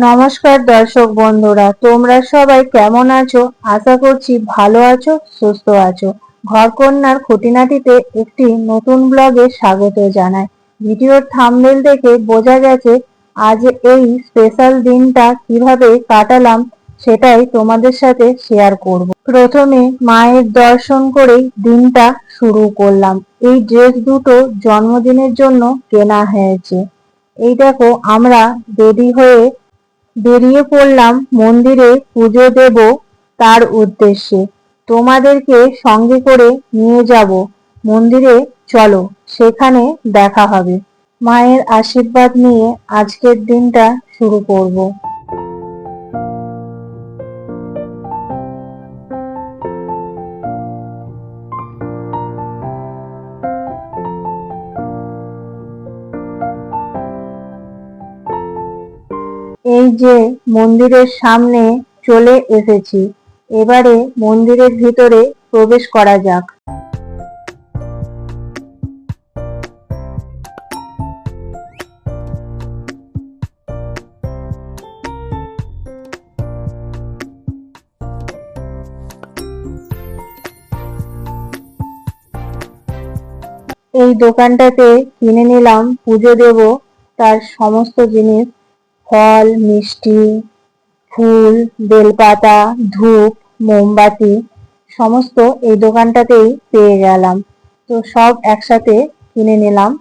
নমস্কার দর্শক বন্ধুরা, তোমরা সবাই কেমন আছো? আশা করছি ভালো আছো, সুস্থ আছো। ঘরকন্যার খুঁটিনাটিতে একটি নতুন ব্লগে স্বাগত জানাই। ভিডিওর থাম্বনেল দেখে বোঝা গেছে আজ এই স্পেশাল দিনটা কিভাবে কাটালাম সেটাই তোমাদের সাথে শেয়ার করব। প্রথমে মায়ের দর্শন করেই দিনটা শুরু করলাম। এই ড্রেস দুটো জন্মদিনের জন্য কেনা হয়েছে। এই দেখো, আমরা রেডি হয়ে বেরিয়ে পড়লাম মন্দিরে পুজো দেব তার উদ্দেশ্যে। তোমাদেরকে সঙ্গে করে নিয়ে যাব মন্দিরে, চলো সেখানে দেখা হবে। মায়ের আশীর্বাদ নিয়ে আজকের দিনটা শুরু করব। এই যে মন্দিরের সামনে চলে এসেছি, এবারে মন্দিরের ভিতরে প্রবেশ করা যাক। এই দোকানটাতে কিনে নিলাম পুজো দেব তার সমস্ত জিনিস, ফল, মিষ্টি, ফুল, বেলপাতা, ধূপ, মোমবাতি, সমস্ত এই দোকানটাতেই পেয়ে গেলাম। তো সব একসাথে কিনে নিলাম।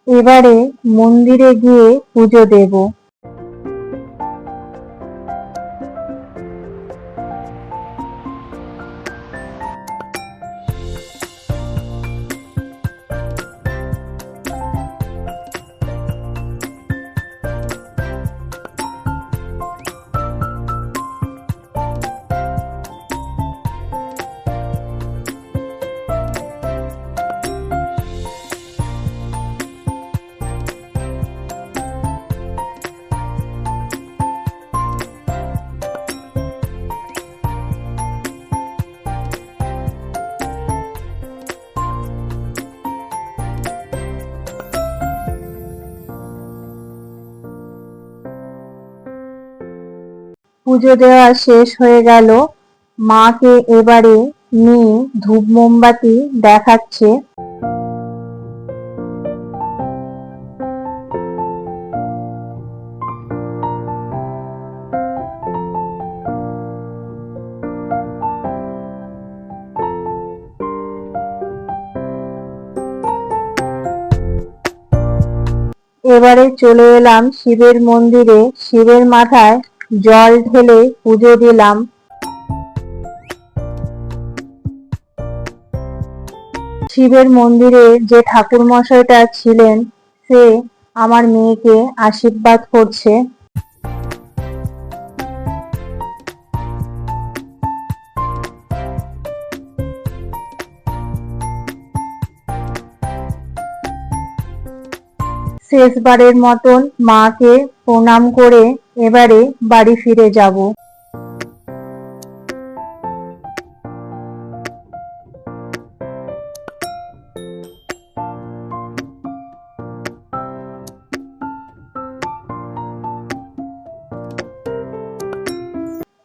এবারে মন্দিরে গিয়ে পুজো দেব। পুজো দেওয়া শেষ হয়ে গেল। মাকে এবারে নিয়ে ধূপ মোমবাতি দেখাচ্ছে। এবারে চলে এলাম শিবের মন্দিরে। শিবের মাথায় জল ঢেলে পুজো দিলাম। শিবের মন্দিরে যে ঠাকুর মশাইটা ছিলেন, সে আমার মেয়েকে আশীর্বাদ করছে। শেষবারের মতন মাকে প্রণাম করে এবারে বাড়ি ফিরে যাব।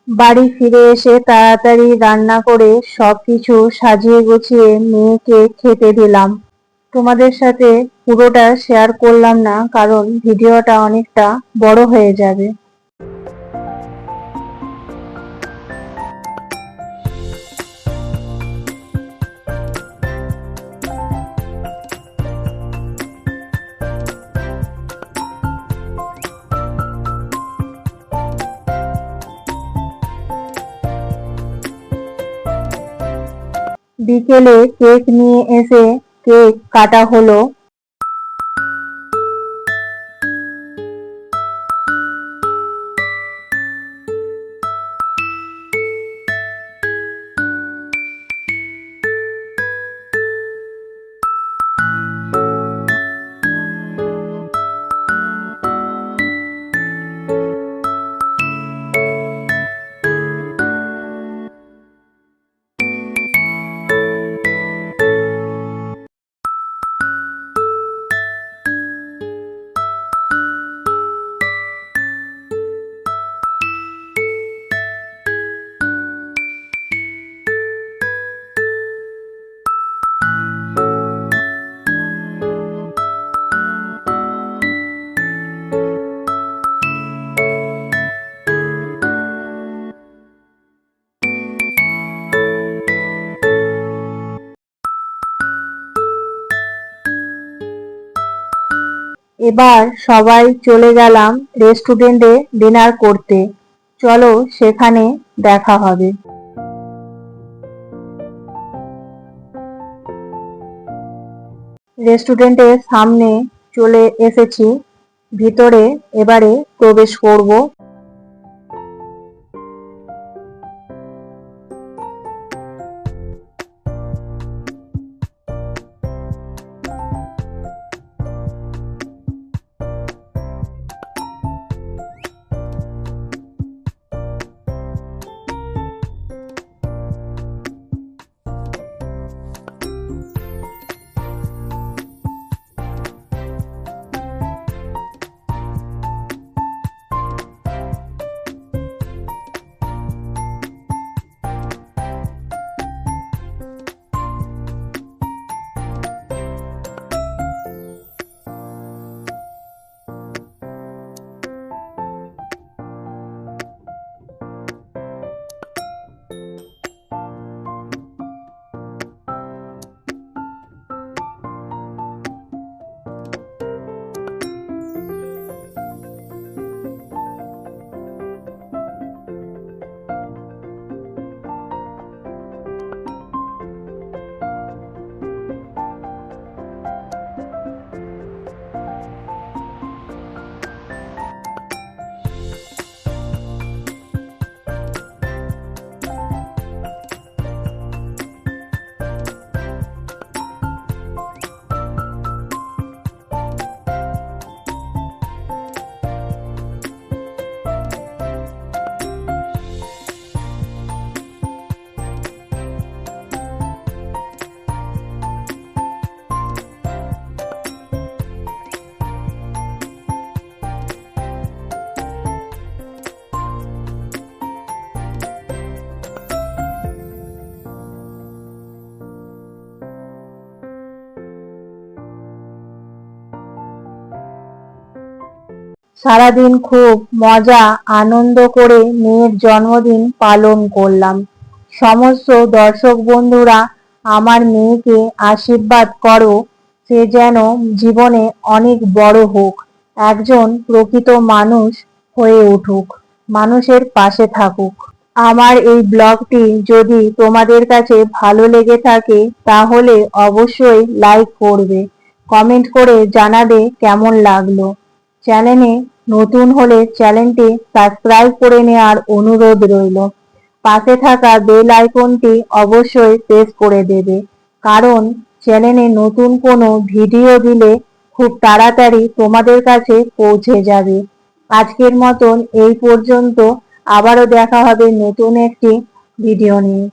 বাড়ি ফিরে এসে তাড়াতাড়ি রান্না করে সবকিছু সাজিয়ে গুছিয়ে মেয়েকে খেতে দিলাম। তোমাদের সাথে পুরোটা শেয়ার করলাম না, কারণ ভিডিওটা অনেকটা বড় হয়ে যাবে। বিকেলে কেক নিয়ে এসে কেক কাটা হলো। এবার সবাই চলে গেলাম রেস্টুরেন্টে ডিনার করতে। চলো সেখানে দেখা হবে। রেস্টুরেন্টের সামনে চলে এসেছি, ভিতরে এবারে প্রবেশ করব। সারাদিন খুব মজা আনন্দ করে মেয়ের জন্মদিন পালন করলাম। সমস্ত দর্শক বন্ধুরা আমার মেয়েকে আশীর্বাদ করো, সে যেন জীবনে অনেক বড় হোক, একজন প্রকৃত মানুষ হয়ে উঠুক, মানুষের পাশে থাকুক। আমার এই ব্লগটি যদি তোমাদের কাছে ভালো লেগে থাকে তাহলে অবশ্যই লাইক করবে, কমেন্ট করে জানাবে কেমন লাগলো। চ্যানেলে নতুন হলে চ্যানেলটি সাবস্ক্রাইব করে নেওয়ার অনুরোধ রইল। পাশে থাকা বেল আইকনটি অবশ্যই প্রেস করে দেবে, কারণ চ্যানেলে নতুন কোনো ভিডিও দিলে খুব তাড়াতাড়ি তোমাদের কাছে পৌঁছে যাবে। আজকের মতন এই পর্যন্ত, আবারও দেখা হবে নতুন একটি ভিডিও নিয়ে।